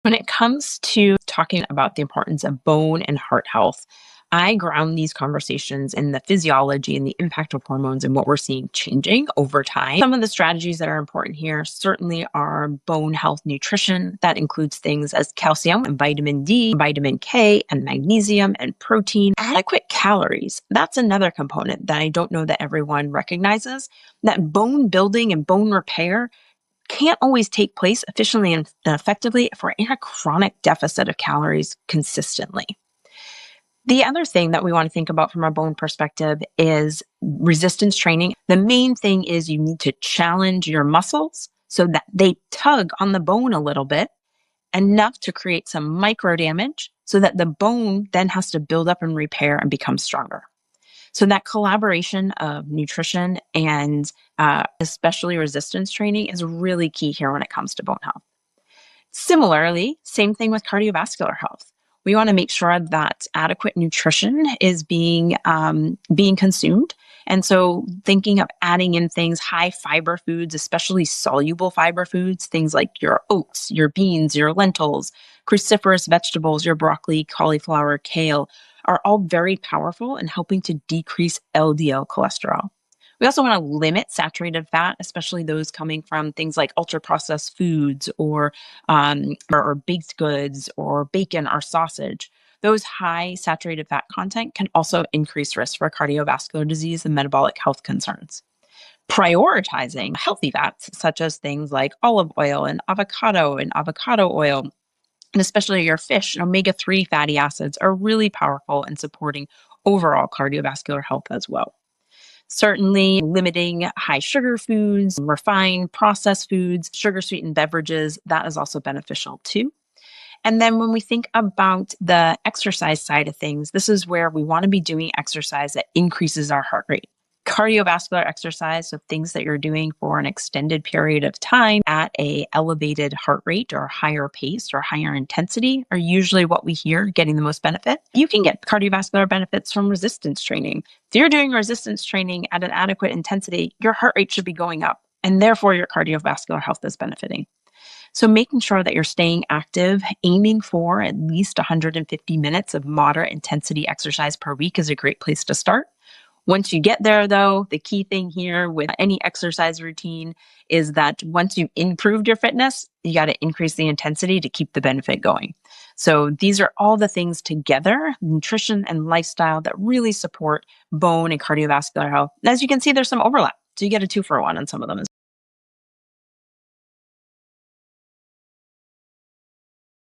When it comes to talking about the importance of bone and heart health, I ground these conversations in the physiology and the impact of hormones and what we're seeing changing over time. Some of the strategies that are important here certainly are bone health nutrition. That includes things as calcium and vitamin D, vitamin K, and magnesium and protein. Adequate calories. That's another component that I don't know that everyone recognizes. That bone building and bone repair can't always take place efficiently and effectively if we're in a chronic deficit of calories consistently. The other thing that we want to think about from a bone perspective is resistance training. The main thing is you need to challenge your muscles so that they tug on the bone a little bit, enough to create some micro damage so that the bone then has to build up and repair and become stronger. So that collaboration of nutrition and especially resistance training is really key here when it comes to bone health. Similarly, same thing with cardiovascular health. We want to make sure that adequate nutrition is being consumed. And so thinking of adding in things, high fiber foods, especially soluble fiber foods, things like your oats, your beans, your lentils, cruciferous vegetables, your broccoli, cauliflower, kale, are all very powerful in helping to decrease LDL cholesterol. We also want to limit saturated fat, especially those coming from things like ultra-processed foods or baked goods or bacon or sausage. Those high saturated fat content can also increase risk for cardiovascular disease and metabolic health concerns. Prioritizing healthy fats, such as things like olive oil and avocado oil, and especially your fish and omega-3 fatty acids, are really powerful in supporting overall cardiovascular health as well. Certainly limiting high sugar foods, refined processed foods, sugar sweetened beverages, that is also beneficial too. And then when we think about the exercise side of things, this is where we want to be doing exercise that increases our heart rate. Cardiovascular exercise, so things that you're doing for an extended period of time at a elevated heart rate or higher pace or higher intensity, are usually what we hear getting the most benefit. You can get cardiovascular benefits from resistance training. If you're doing resistance training at an adequate intensity, your heart rate should be going up, and therefore your cardiovascular health is benefiting. So making sure that you're staying active, aiming for at least 150 minutes of moderate intensity exercise per week is a great place to start. Once you get there, though, the key thing here with any exercise routine is that once you've improved your fitness, you got to increase the intensity to keep the benefit going. So these are all the things together, nutrition and lifestyle, that really support bone and cardiovascular health. As you can see, there's some overlap. So you get a 2-for-1 on some of them.